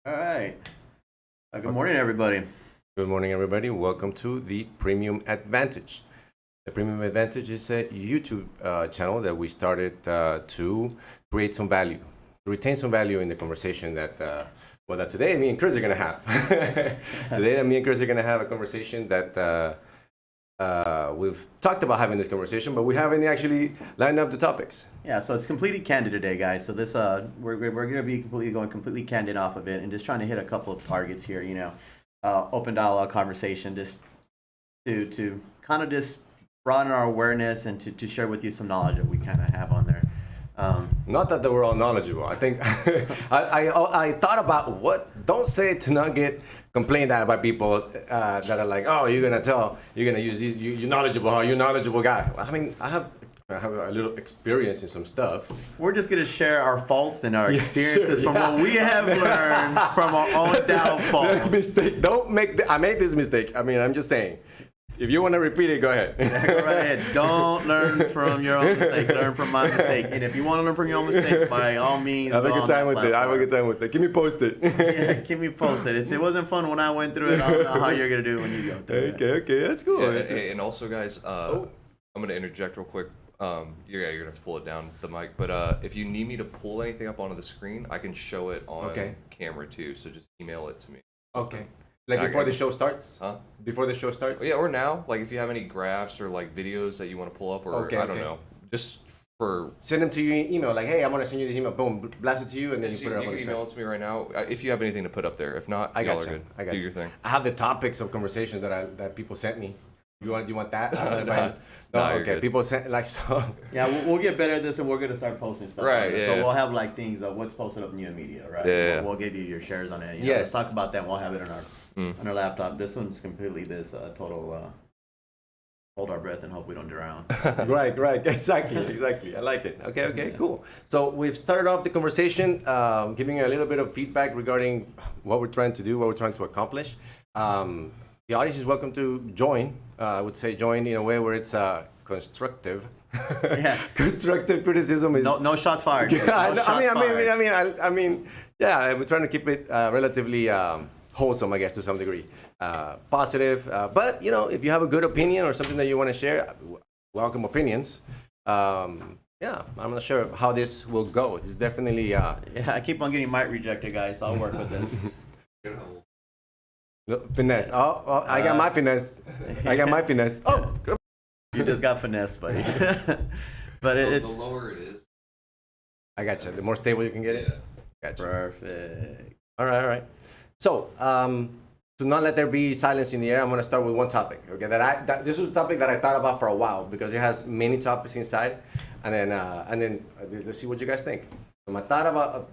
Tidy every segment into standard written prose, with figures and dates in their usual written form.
All right. Good morning, everybody. Good morning, everybody. Welcome to the Premium Advantage. The Premium Advantage is a YouTube channel that we started to create some value, to retain some value in the conversation that today me and Chris are going to have. Today, me and Chris are going to have a conversation that we've talked about having this conversation, but we haven't actually lined up the topics. Yeah, so it's completely candid today, guys. So this we're going to be going completely candid off of it and just trying to hit a couple of targets here. Open dialogue conversation, just to kind of just broaden our awareness and to share with you some knowledge that we kind of have on there. Not that they were all knowledgeable. I think I thought about don't say it to not get complained at by people that are like, oh, you're gonna use these, you're knowledgeable, huh? You're a knowledgeable guy. I mean, I have a little experience in some stuff. We're just going to share our faults and our experiences from yeah. what we have learned from our own downfalls. Mistakes. Don't make. I made this mistake. I mean, I'm just saying. If you want to repeat it, go ahead. Yeah, go right ahead. Don't learn from your own mistake. Learn from my mistake. And if you want to learn from your own mistake, by all means, have a good time with it. Have a good time with it. Keep me posted. Yeah, keep me posted. It wasn't fun when I went through it. I don't know how you're gonna do it when you go through it. Okay, that's cool. Yeah, and also, guys, I'm gonna interject real quick. You're gonna have to pull it down the mic, but if you need me to pull anything up onto the screen, I can show it on camera too. So just email it to me. Okay. Like before the show starts? Huh? Before the show starts? Yeah, or now. Like if you have any graphs or like videos that you want to pull up, or I don't know, just for send them to your email. Like, hey, I'm gonna send you this email. Boom, blast it to you, and then you put it up. You on can the email it to me right now if you have anything to put up there. If not, I y'all got are you. good. I got Do you. your thing. I have the topics of conversations that people sent me. You want that? Nah, okay. good. People sent like so. Yeah, we'll get better at this, and we're gonna start posting stuff. Right. So Yeah. we'll have like things of what's posted up in new media, right? Yeah. We'll give you your shares on it. Yes. Let's talk about that. We'll have it on our laptop. This one's completely this total. Hold our breath and hope we don't drown. Right. Exactly. I like it. Okay, cool. So we've started off the conversation, giving you a little bit of feedback regarding what we're trying to do, what we're trying to accomplish. The audience is welcome to join. I would say join in a way where it's constructive. Yeah. Constructive criticism is No shots fired. Yeah, No I mean, yeah, we're trying to keep it relatively wholesome, I guess, to some degree, positive. But if you have a good opinion or something that you want to share, welcome opinions. Yeah, I'm not sure how this will go. It's definitely. Yeah, I keep on getting mic rejected, guys. So I'll work with this. Finesse. Oh, I got my finesse. I got my finesse. Oh, You just got finessed, buddy. But The lower it is. I got you. The more stable you can get it. Yeah. Gotcha. Perfect. All right. So, to not let there be silence in the air, I'm going to start with one topic. Okay, this was a topic that I thought about for a while because it has many topics inside, and then let's see what you guys think. So, I thought about.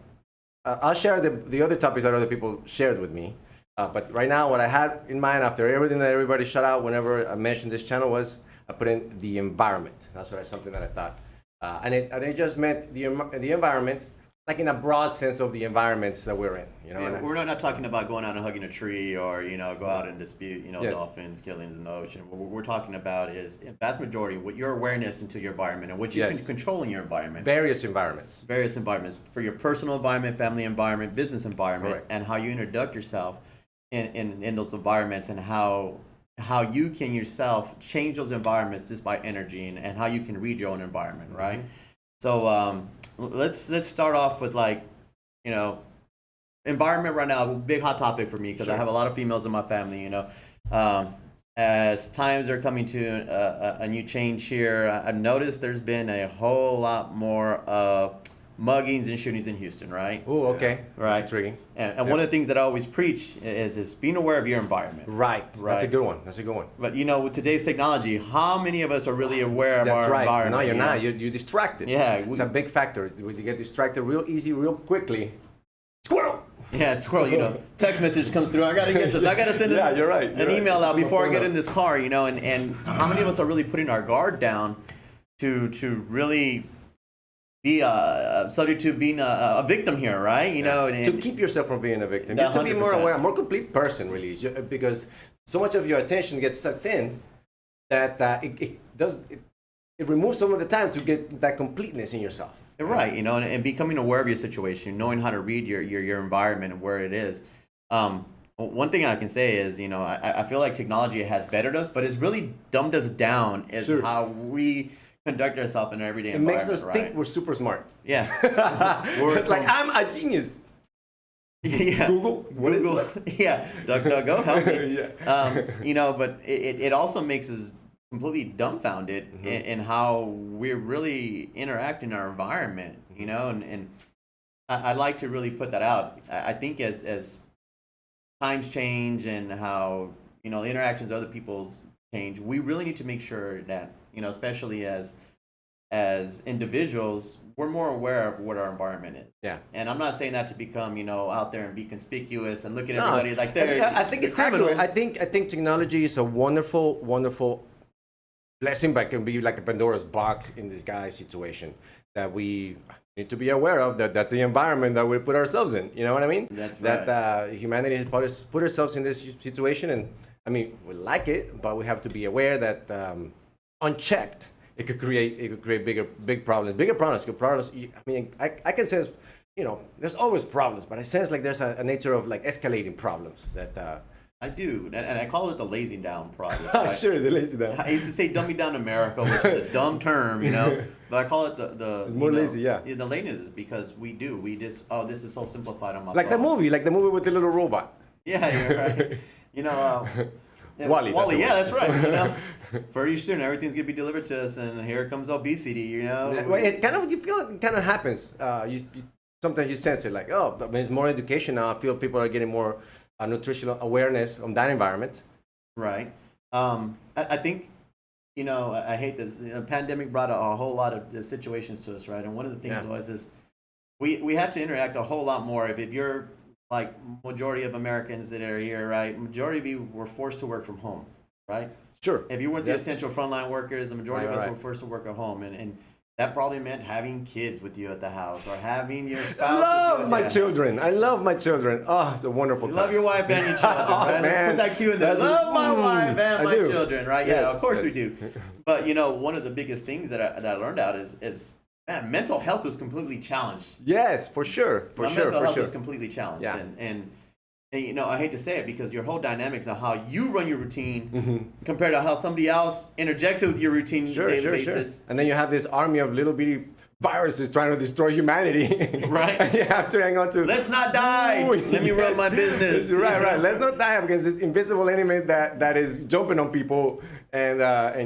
I'll share the other topics that other people shared with me, but right now, what I had in mind after everything that everybody shut out whenever I mentioned this channel was I put in the environment. That's something that I thought, and it just meant the environment. Like in a broad sense of the environments that we're in, Yeah, we're not talking about going out and hugging a tree or go out and dispute Yes. dolphins killings in the ocean. What we're talking about is vast majority what your awareness into your environment and what you can control in your environment. Various environments. Various environments for your personal environment, family environment, business environment, Correct. and how you introduce yourself in those environments and how you can yourself change those environments just by energy and how you can read your own environment, right? So let's start off with environment right now, big hot topic for me because I have a lot of females in my family. As times are coming to a new change here, I've noticed there's been a whole lot more of muggings and shootings in Houston, right? Oh, okay. Right. That's intriguing. And one of the things that I always preach is being aware of your environment. Right. That's a good one. But with today's technology, how many of us are really aware of That's our right. environment? No, you're not. You're distracted. Yeah, It's a big factor. When you get distracted real easy, real quickly. Squirrel! Yeah, squirrel, text message comes through. I gotta get this. I gotta send Yeah, you're right. an email out before I get in this car, and how many of us are really putting our guard down to really be subject to being a victim here, right? To keep yourself from being a victim. Just to be more 100%. aware, a more complete person, really. Because so much of your attention gets sucked in that it removes some of the time to get that completeness in yourself. Right, and becoming aware of your situation, knowing how to read your environment and where it is. One thing I can say is, I feel like technology has bettered us, but it's really dumbed us down as Sure. how we conduct ourselves in our everyday It environment. makes us think we're super smart. Yeah. It's like, I'm a genius. Yeah. Google? What is Google. Yeah. DuckDuckGo, help me. Yeah. But it also makes us completely dumbfounded in how we really interact in our environment, and I'd like to really put that out. I think as times change and how, the interactions of other people's change, we really need to make sure that, especially as individuals, we're more aware of what our environment is. Yeah. And I'm not saying that to become, out there and be conspicuous and look at No, everybody like they're I think it's criminals. accurate. I think technology is a wonderful, wonderful blessing, but can be like a Pandora's box in this guy's situation that we need to be aware of. That's the environment that we put ourselves in. You know what I mean? That's right. That humanity has put ourselves in this situation, and I mean, we like it, but we have to be aware that unchecked, it could create big problems. Bigger problems. I mean, I can sense, there's always problems, but I sense like there's a nature of like escalating problems that. I do, and I call it the lazy down process. Oh, right? sure, the lazy down. I used to say "dummy down America," which is a dumb term, but I call it the. It's more lazy, yeah. The laziness, because we just this is so simplified on my Like phone. the movie with the little robot. Yeah, you're right. Wall-E, Wall-E, that's yeah, the that's word. right. Pretty soon everything's gonna be delivered to us, and here comes obesity. Well, it kind of, you feel it kind of happens. Sometimes you sense it, like, oh, but it's more education now. I feel people are getting more nutritional awareness on that environment. Right. I think, I hate this. Pandemic brought a whole lot of situations to us, right? And one of the things was we had to interact a whole lot more. If you're like majority of Americans that are here, right? Majority of you were forced to work from home, right? Sure. If you weren't the essential frontline workers, the majority of us Right. were forced to work at home, and that probably meant having kids with you at the house or having your spouse. I with you love at my your children. I love my children. Oh, it's a wonderful You time. love your wife and your children, Oh, right? Let's man. put that cue in there. That's Love my wife I and my do. children, right? Yeah, Yes, of course yes. we do. But one of the biggest things that I learned out is man, mental health was completely challenged. Yes, for sure. My For mental health sure. was completely challenged, Yeah. and I hate to say it because your whole dynamics of how you run your routine Mm-hmm. compared to how somebody else interjects it with your routine daily basis. And then you have this army of little bitty viruses trying to destroy humanity. Right. And you have to hang on to. Let's not die. Ooh, Let me run my business. Right. Let's not die against this invisible enemy that is jumping on people, and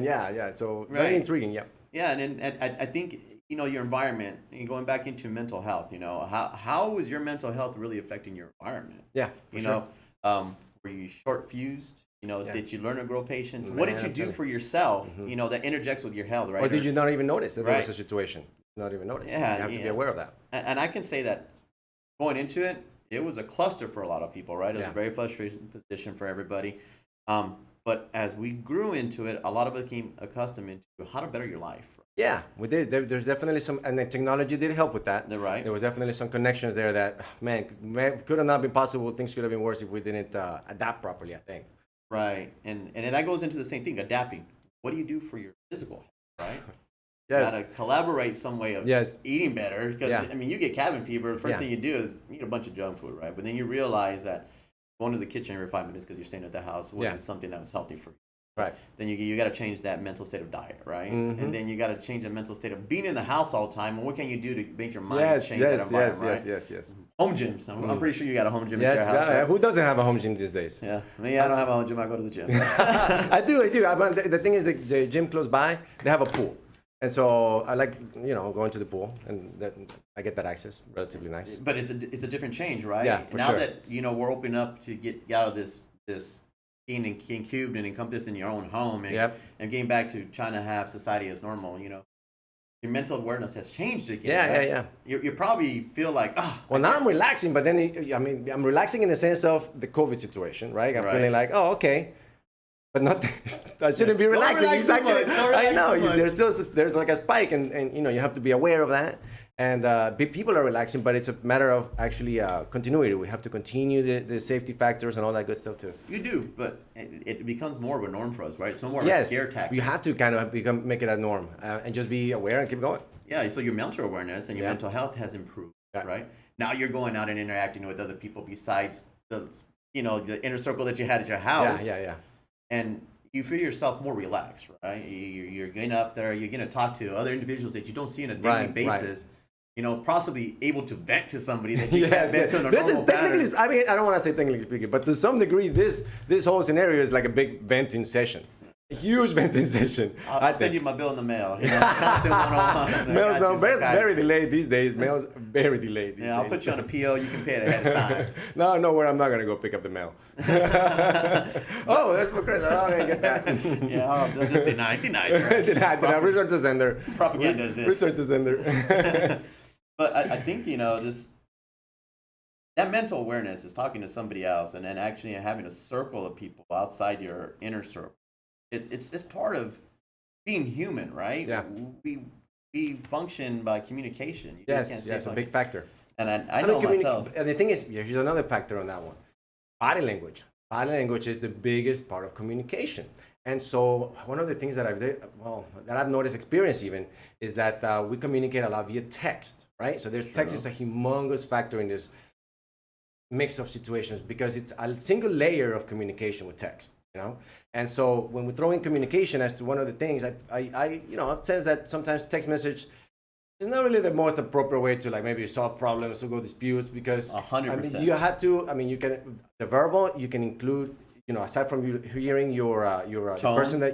yeah. So very Right. intriguing. Yeah. Yeah, and I think your environment, and going back into mental health. How is your mental health really affecting your environment? Yeah. For sure. Were you short fused? Did you learn to grow patience? Man, What did you I'm do telling for yourself? That interjects with your health, right? Or did you not even notice that there was Right. a situation? Not even notice. Yeah, You have to be yeah. aware of that. And I can say that going into it, it was a cluster for a lot of people, right? It was Yeah. a very frustrating position for everybody. But as we grew into it, a lot of us became accustomed into how to better your life. Yeah, we did. There's definitely some, and the technology did help with that. Right. There was definitely some connections there that, man, could have not been possible. Things could have been worse if we didn't adapt properly, I think. Right. And that goes into the same thing, adapting. What do you do for your physical health, right? Yes. Got to collaborate some way of Yes. eating better. Because, Yeah. you get cabin fever, the first Yeah. thing you do is eat a bunch of junk food, right? But then you realize that going to the kitchen every 5 minutes because you're staying at the house wasn't Yeah. something that was healthy for you. Right. Then you got to change that mental state of diet, right? Mhm. And then you got to change the mental state of being in the house all the time. And what can you do to make your mind Yes, change that yes, environment, yes, right? yes. Home gyms. I'm pretty sure you got a home gym Yes, at your house, yeah. right? Who doesn't have a home gym these days? Yeah. Me, I don't have a home gym. I go to the gym. I do. But the thing is, the gym close by, they have a pool. And so I like, going to the pool, and I get that access, relatively nice. But it's a different change, right? Yeah, for now sure. that we're open up to get out of this being cubed and encompassed in your own home, and Yep. and getting back to trying to have society as normal. Your mental awareness has changed again. Yeah, right? yeah. You probably feel like Well, now I'm relaxing, but then, I'm relaxing in the sense of the COVID situation, right? I'm Right. feeling like, oh, okay. But not, I shouldn't be Don't relaxing. relax It's too actually, much. Don't relax I know, too much. there's like a spike, and you have to be aware of that. And people are relaxing, but it's a matter of actually continuity. We have to continue the safety factors and all that good stuff too. you do, but it becomes more of a norm for us, right? It's no more of Yes, a scare tactic. you have to kind of make it a norm and just be aware and keep going. Yeah, so your mental awareness and your Yeah. mental health has improved, Yeah. right? Now you're going out and interacting with other people besides the, the inner circle that you had at your house, Yeah. and you feel yourself more relaxed, right? You're getting up there, you're going to talk to other individuals that you don't see on a daily Right, right. basis, possibly able to vent to somebody that you can't vent to in a This is normal pattern. technically, I mean, I don't want to say technically speaking, but to some degree, this whole scenario is like a big venting session. A huge venting session. I'll send you my bill in the mail. Constant one-on-one. Mail's I got no, you, mail's guy. very delayed these days. Mail's very delayed these Yeah, I'll days. put you on a PO. You can pay it ahead of time. No, where I'm not gonna go pick up the mail. Oh, that's for Chris. I don't get that. Yeah, I'll just deny. Deny. Return to sender. Propaganda is this. Return to sender. But I think this that mental awareness is talking to somebody else and then actually having a circle of people outside your inner circle. It's part of being human, right? Yeah. We function by communication. You just can't Yes, say yes, a function. big factor. And I know myself. And the thing is, here's another factor on that one. Body language. Body language is the biggest part of communication. And so one of the things that I've noticed, experience even, is that we communicate a lot via text, right? So text is a humongous factor in this mix of situations because it's a single layer of communication with text, And so when we throw in communication as to one of the things, I've said that sometimes text message is not really the most appropriate way to maybe solve problems or go disputes because 100%. you have to. You can the verbal. You can include. Aside from you hearing your Tone. person the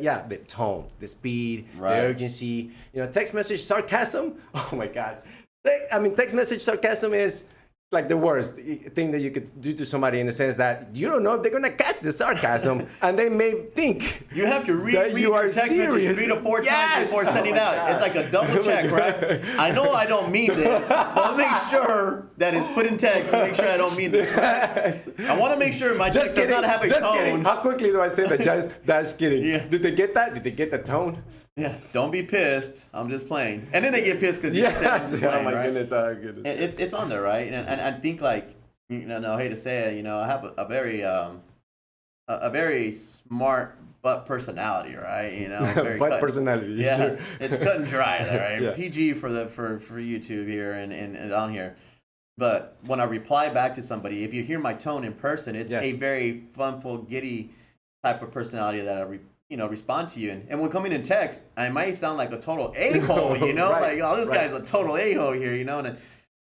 tone, the speed, Right. the urgency. Text message sarcasm. Oh my God. Text message sarcasm is like the worst thing that you could do to somebody in the sense that you don't know if they're gonna catch the sarcasm and they may think You have to read that you your are text message serious. 3 to 4 Yes! times before sending Oh my out. God. It's like a double Oh my check, God. right? I know I don't mean this, but make sure that it's put in text to make sure I don't mean this. I want to make sure my text does not have a Just tone. kidding. How quickly do I say that? Just kidding. Yeah. Did they get that? Did they get the tone? Yeah, don't be pissed. I'm just playing. And then they get pissed because Yes. you're playing, Oh my right? goodness. Oh goodness. It's on there, right? And I think I hate to say it, I have a very smart butt personality, right? Very Butt personality. Yeah, Sure. it's cut and dry there, right? Yeah. PG for YouTube here and on here. But when I reply back to somebody, if you hear my tone in person, it's Yes. a very funful, giddy type of personality that I respond to you. And when coming in text, I might sound like a total a-hole, Right, like, oh, this right. guy's a total a-hole here, and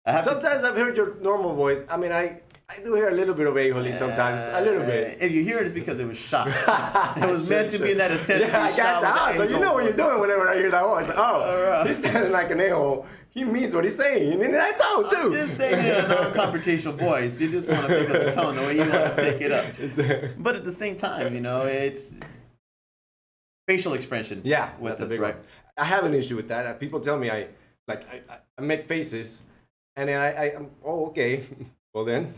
I have to Sometimes I've heard your normal voice. I do hear a little bit of a-hole sometimes. A little bit. If you hear it, it's because it was shot. It was Sure, meant to sure. be in that attempt to be Yeah, I shot. got with you. So an you know what angle. you're doing whenever I hear that voice. Alright. He's sounding like an a-hole. He means what he's saying. And in that tone, too. I'm just saying it in a non-confrontational voice. You just want to pick up the tone the way you want to pick it up. But at the same time, it's facial expression. Yeah, with that's a this, big right? one. I have an issue with that. People tell me I make faces, and then I'm okay. Well then,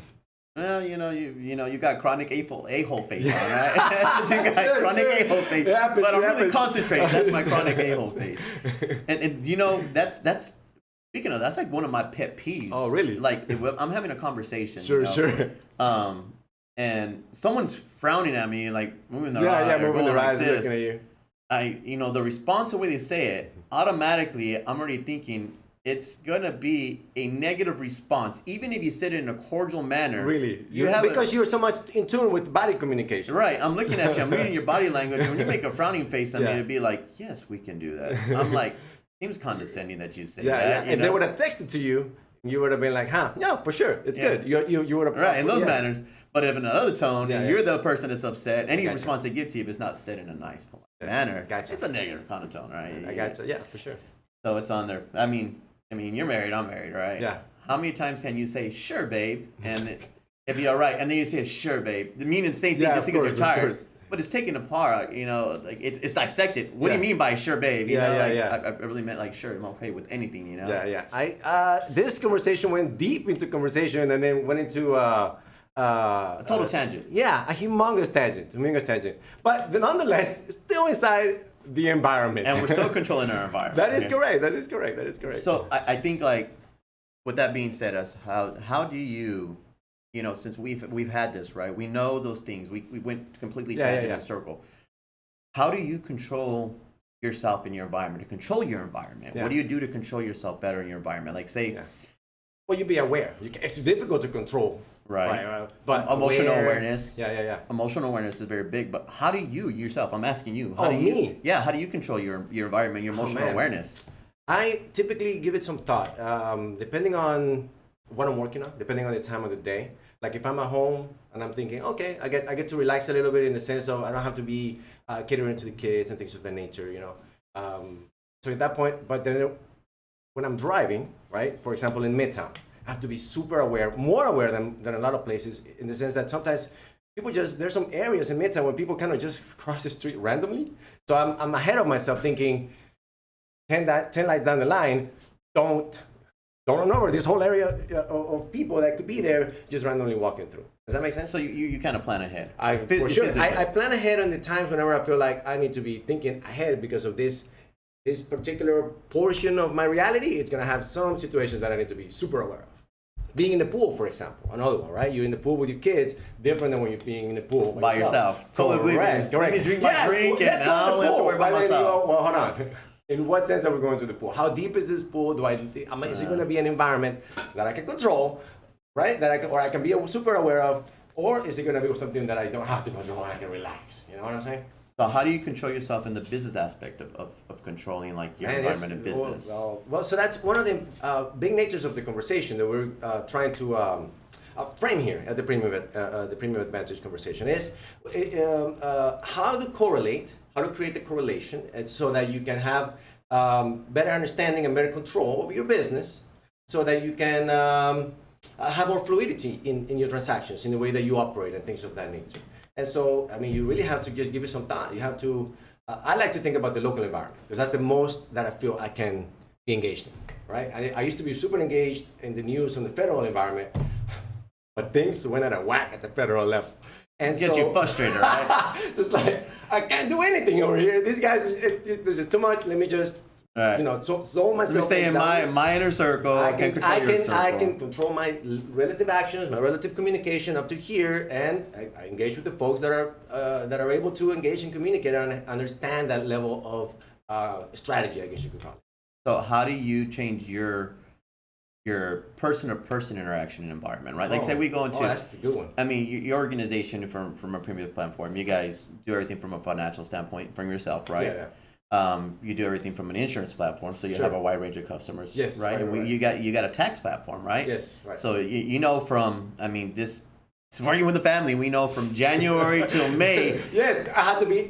Well, you got chronic a-hole face on, right? That's what you got, Sure, chronic sure. a-hole face. It happens, But I'm it really happens. concentrating. That's my chronic a-hole face. And that's speaking of, that's like one of my pet peeves. Oh, really? Like if I'm having a conversation. sure. And someone's frowning at me, like moving their eye, Yeah, or moving going their like eyes, this. looking at you. The response, the way they say it, automatically, I'm already thinking it's gonna be a negative response, even if you said it in a cordial manner. Really, you because you're so much in tune with body communication. right. I'm looking at you. I'm reading your body language. And when you make a frowning face at me, Yeah. it'd be like, yes, we can do that. I'm like, seems condescending that you say Yeah, that. yeah. If they would have texted to you, you would have been like, "Huh? Yeah, for sure, it's Yeah. good." You would have right in those yes. manners. But if in another tone, Yeah, and yeah. you're the person that's upset, any gotcha. response they give to you, if it's not said in a nice, polite Yes, manner, gotcha. it's a negative connotation, right? I got you. Yeah, for sure. So it's on there. I mean, you're married. I'm married, right? Yeah. How many times can you say "sure, babe" and it'd be all right, and then you say "sure, babe"? The meaning the same thing, Yeah, just of because course, you're of tired. course. But it's taken apart, like it's dissected. What do you Yeah. mean by "sure, babe"? You Yeah, know, yeah, like, yeah. I really meant like "sure, I'm okay with anything," you know. Yeah, yeah. This conversation went deep into conversation and then went into A total tangent. Yeah, a humongous tangent. But nonetheless, still inside the environment. And we're still controlling our environment. That is okay? correct. That is correct. So I think with that being said, how do you, since we've had this, right? We know those things. We went completely Yeah, tangent yeah. in a circle. How do you control yourself in your environment, to control your environment? Yeah. What do you do to control yourself better in your environment? Like say, Yeah. Well, you be aware. It's difficult to control. right. But Emotional aware- awareness. Yeah. Emotional awareness is very big, but how do you yourself? I'm asking you. How Oh, do you, me? Yeah. How do you control your environment, your emotional man. awareness? I typically give it some thought, depending on what I'm working on, depending on the time of the day. Like if I'm at home and I'm thinking, okay, I get to relax a little bit in the sense of I don't have to be catering to the kids and things of that nature, you know. So at that point, but then when I'm driving, right, for example, in Midtown, I have to be super aware, more aware than a lot of places, in the sense that sometimes people there's some areas in Midtown where people kind of just cross the street randomly. So I'm ahead of myself thinking, 10 lights down the line, don't run over this whole area of people that could be there just randomly walking through. Does that make sense? So you kind of plan ahead. For sure. Physically. I plan ahead on the times whenever I feel like I need to be thinking ahead because of this particular portion of my reality. It's going to have some situations that I need to be super aware of. Being in the pool, for example, another one, right? You're in the pool with your kids, different than when you're being in the pool by yourself. Totally. Correct. Let me drink my drink and I'll have to worry about myself. Well, hold on. In what sense are we going to the pool? How deep is this pool? Is it going to be an environment that I can control, right? I can be super aware of, or is it going to be something that I don't have to control and I can relax? You know what I'm saying? So how do you control yourself in the business aspect of controlling like your environment and business? Well, so that's one of the big natures of the conversation that we're trying to frame here at the Premium Advantage conversation is how to create the correlation, and so that you can have better understanding and better control of your business, so that you can have more fluidity in your transactions, in the way that you operate and things of that nature. And so, I mean, you really have to just give it some thought. You have to, I like to think about the local environment, because that's the most that I feel I can be engaged in, right? I used to be super engaged in the news on the federal environment, but things went out of whack at the federal level. And Gets you frustrated, right? Just like, I can't do anything over here. These guys, there's just too much. Let me just, Right. zone myself. Let me stay in my inner circle. I can control your circle. I can control my relative actions, my relative communication up to here, and I engage with the folks that are able to engage and communicate and understand that level of strategy, I guess you could call it. So how do you change your person-to-person interaction and environment, right? Like say we go into, that's a good one. I mean, your organization from a premium platform, you guys do everything from a financial standpoint from yourself, right? Yeah. You do everything from an insurance platform, so you Sure. have a wide range of customers, Yes, right? And right. you got a tax platform, right? Yes, right. So you know from, I mean, this, it's working with the family, we know from January till May. Yes, I had to be,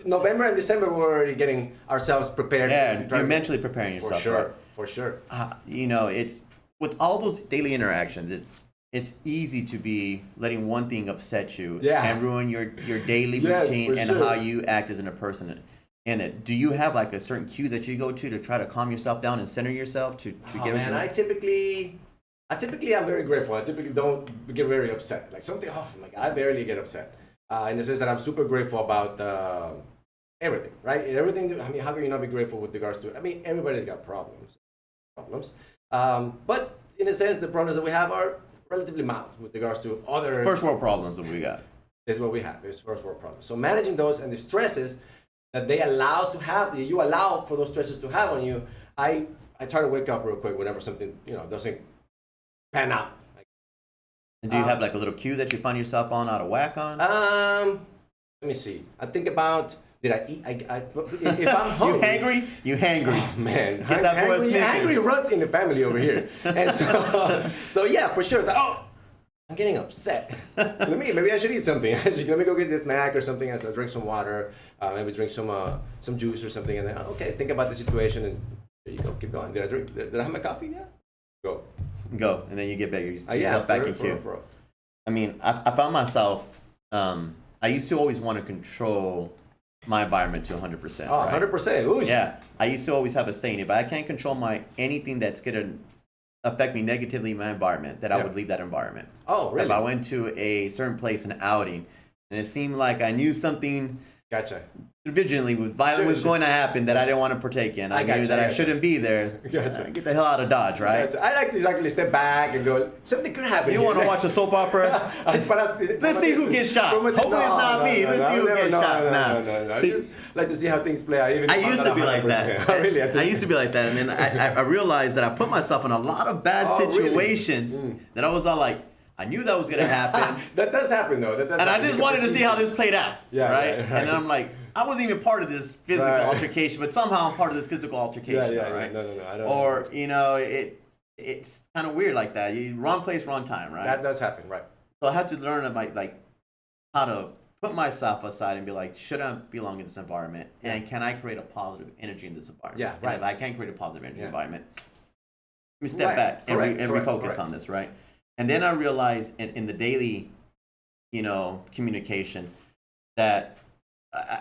November and December, we're already getting ourselves prepared. Yeah, to try you're to- mentally preparing yourself, right? For sure. It's with all those daily interactions, it's easy to be letting one thing upset you and ruin your daily Yes, routine for and sure. how you act as a person in it. Do you have like a certain cue that you go to try to calm yourself down and center yourself to get Man, I typically am very grateful. I typically don't get very upset. Like something, oh my God, I barely get upset. In the sense that I'm super grateful about everything, right? Everything. I mean, how can you not be grateful with regards to? I mean, everybody's got problems. But in a sense, the problems that we have are relatively mild with regards to other first world problems that we got? Is what we have. Is first world problems. So managing those and the stresses that they allow to have, you allow for those stresses to have on you. I try to wake up real quick whenever something doesn't pan out. And do you have like a little cue that you find yourself on out of whack on? Let me see. I think about. Did I eat? If I'm hungry, You hangry? Oh, man, Get that boy Snickers. angry runs in the family over here, and so yeah, for sure. I'm getting upset. Maybe I should eat something. Let me go get this snack or something. I drink some water, maybe drink some juice or something, and then think about the situation, and there you go. Keep going. Did I have my coffee? Yeah. Go, and then you get back yourself Yeah, back in queue. I mean, I found myself. I used to always want to control my environment to 100%. Oh, 100%. Yeah, I used to always have a saying: if I can't control anything that's gonna affect me negatively in my environment, that I would leave that environment. Oh, really? If I went to a certain place, an outing, and it seemed like I knew something Gotcha. Vigilantly, violence was Sure. going to happen that I didn't want to partake in. I gotcha, knew that I I gotcha. shouldn't be there. Gotcha. Get the hell out of Dodge, right? Gotcha. I like to exactly step back and go, something could happen. You here. want to watch a soap opera? Let's see who gets shot. Hopefully it's not me. Let's see who gets shot. No. I See, just like to see how things play out. Even I if I'm used not to be like that. 100%. Really, I used to be like that, and then I realized that I put myself in a lot of bad Oh, really? situations that I was all like, I knew that was gonna happen, That does happen though. That does and I happen. just You can wanted to see how this played out. Yeah, right? right. And then I'm like, I wasn't even part of this physical Right. altercation, but somehow I'm part of this physical altercation. Yeah. right? No. I don't. Or it's kind of weird like that. You wrong place, wrong time, right? That does happen, right? So I had to learn about like how to put myself aside and be like, should I belong in this environment? And can I create a positive energy in this environment? Yeah, And right. if I can't create a positive energy Yeah. environment, let me step Right. back and, Correct, correct, refocus correct. on this, right? And then I realized in the daily, communication that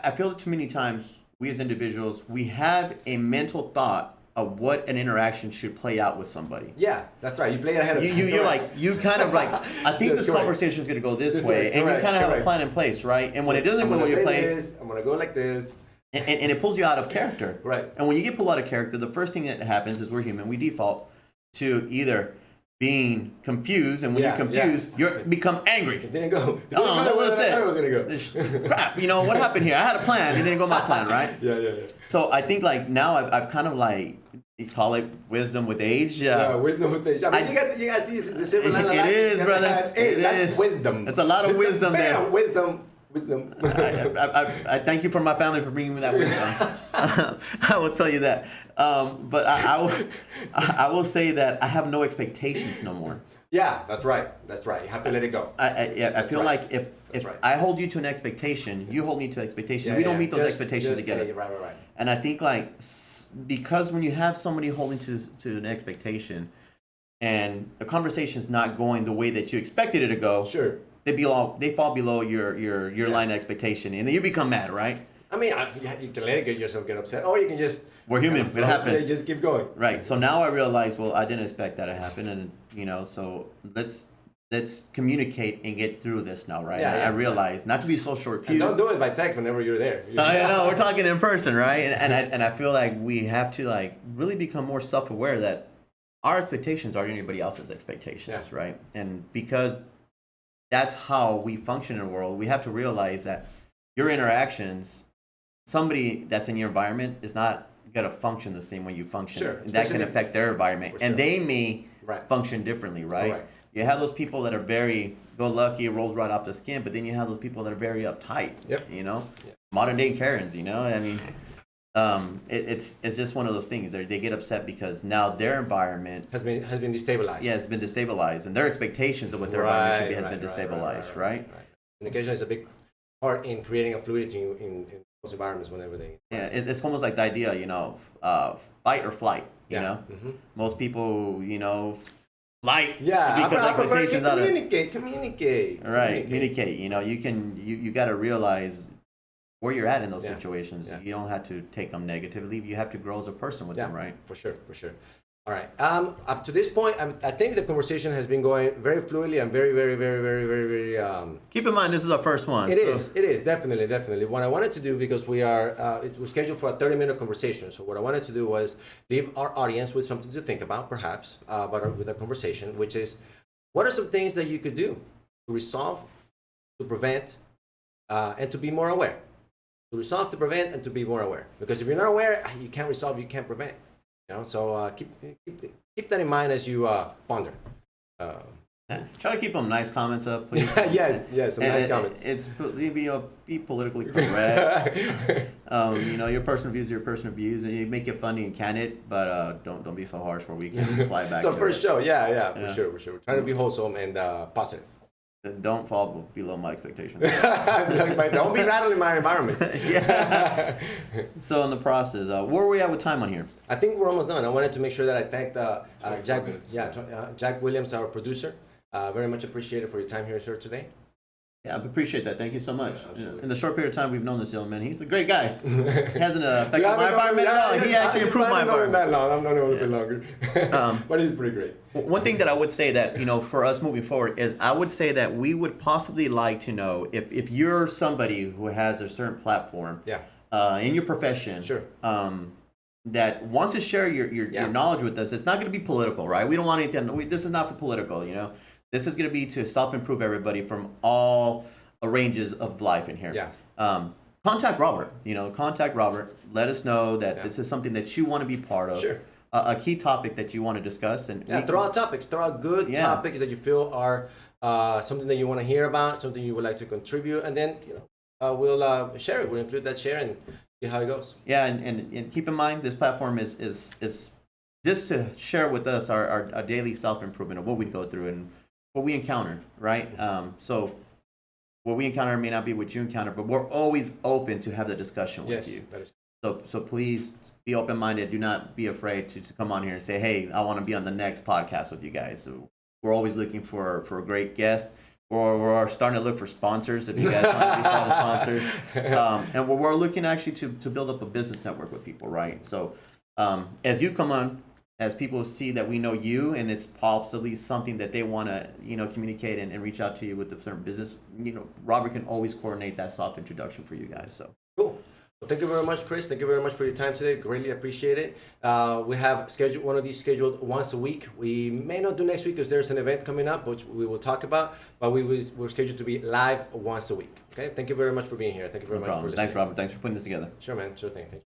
I feel that too many times we as individuals, we have a mental thought of what an interaction should play out with somebody. Yeah, that's right. You play it ahead of time. You're like, you kind of like, I think Yes, this correct. conversation is going to go this This way, way, and you correct, kind of have a correct. plan in place, right? And when it doesn't I'm go gonna your say place, this, I'm gonna go like this. and it pulls you out of character. Right. And when you get pulled out of character, the first thing that happens is we're human. We default to either being confused, and when Yeah, you're confused, you become angry. It didn't go. It didn't Oh, go the way that's I it. thought it was gonna go. This crap, what happened here? I had a plan. It didn't go my plan, right? Yeah. So I think like now I've kind of like, you call it wisdom with age. Yeah, wisdom with age. I mean, you got to see the silver lining. It is, brother. Hey, It that's is. wisdom. It's a lot of wisdom there. Bam, wisdom. I thank you for my family for bringing me that wisdom. I will tell you that. But I will say that I have no expectations no more. Yeah, that's right. That's right. You have to let it go. I feel right. like if right. I hold you to an expectation, you hold me to an expectation. Yeah, We don't yeah. meet those Just- expectations just- together. yeah, right. And I think like because when you have somebody holding to an expectation, and the conversation's not going the way that you expected it to go, Sure. they fall below your line of expectation, and then you become mad, right? I mean, you can let it get yourself get upset, or you can just. We're human. It happens. Just keep going. Right. So now I realize, well, I didn't expect that to happen, and so let's communicate and get through this now, right? Yeah, yeah. I realize not to be so short And fused. don't do it by text whenever you're there. I know we're talking in person, right? And I feel like we have to like really become more self-aware that our expectations aren't anybody else's expectations, Yeah. right? And because that's how we function in the world, we have to realize that your interactions, somebody that's in your environment is not gonna function the same way you function. Sure, And that can especially- affect their environment, For and sure. they may Right. function differently, right? Correct. You have those people that are very go-lucky, rolls right off the skin, but then you have those people that are very uptight. Yep. Modern day Karens. I mean, it's just one of those things. They get upset because now their environment Has been destabilized. has been destabilized, and their expectations of what their environment should be has been destabilized, right? Communication is a big part in creating a fluidity in those environments whenever they. Yeah, it's almost like the idea, fight or flight. Mm-hmm. Most people, flight Yeah, because I prefer expectations out of communicate. right. Communicate. You got to realize where you're at in those Yeah. situations. Yeah. You don't have to take them negatively. You have to grow as a person with them, right? For sure. All right. Up to this point, I think the conversation has been going very fluidly and very. Keep in mind, this is our first one. It is definitely. What I wanted to do, because we're scheduled for a 30-minute conversation. So what I wanted to do was leave our audience with something to think about, perhaps, with a conversation, which is, what are some things that you could do to resolve, to prevent, and to be more aware? To resolve, to prevent, and to be more aware. Because if you're not aware, you can't resolve, you can't prevent. So keep that in mind as you ponder. Try to keep them nice comments up, please. yes, some nice comments. It's be politically correct. Your personal views are your personal views, and you make it funny and candid, but don't be so harsh where we can reply back. So to first it. show, yeah, for sure. We're trying to be wholesome and positive. Don't fall below my expectations. Don't be rattling my environment. Yeah. So in the process, where are we at with time on here? I think we're almost done. I wanted to make sure that I thanked Jack. 24 minutes. Jack Williams, our producer. Very much appreciated for your time here, sir, today. Yeah, I appreciate that. Thank you so much. absolutely. In the short period of time we've known this gentleman, he's a great guy. He hasn't affected You my haven't known environment him- at all. He yeah, actually I improved my haven't known him environment. that long. I've known him a little bit longer. But he's pretty great. One thing that I would say that, you know, for us moving forward is I would say that we would possibly like to know if you're somebody who has a certain platform Yeah. in your profession, Sure. that wants to share your Yeah. knowledge with us. It's not going to be political, right? We don't want anything. This is not for political, you know. This is going to be to self-improve everybody from all ranges of life in here. Yeah. Contact Robert. You know, contact Robert. Let us know that Yeah. this is something that you want to be part of. Sure. A key topic that you want to discuss, and Yeah, throw out topics. Throw out good Yeah. topics that you feel are something that you want to hear about, something you would like to contribute, and then we'll share it. We'll include that share and see how it goes. Yeah, and keep in mind this platform is just to share with us our daily self improvement of what we go through and what we encounter, right? So what we encounter may not be what you encounter, but we're always open to have the discussion with you. That is. So please be open minded. Do not be afraid to come on here and say, hey, I want to be on the next podcast with you guys. So we're always looking for a great guest. We're starting to look for sponsors if you guys want to be part of sponsors. And we're looking actually to build up a business network with people, right? So as you come on, as people see that we know you and it's possibly something that they want to, you know, communicate and reach out to you with a certain business, you know, Robert can always coordinate that soft introduction for you guys. So Cool. Well, thank you very much, Chris. Thank you very much for your time today. Greatly appreciate it. We have scheduled one of these scheduled once a week. We may not do next week because there's an event coming up, which we will talk about. But we're scheduled to be live once a week. Okay. Thank you very much for being here. Thank you very no much for problem. listening. Thanks, Robert. Thanks for putting this together. Sure, man. Sure thing. Thanks.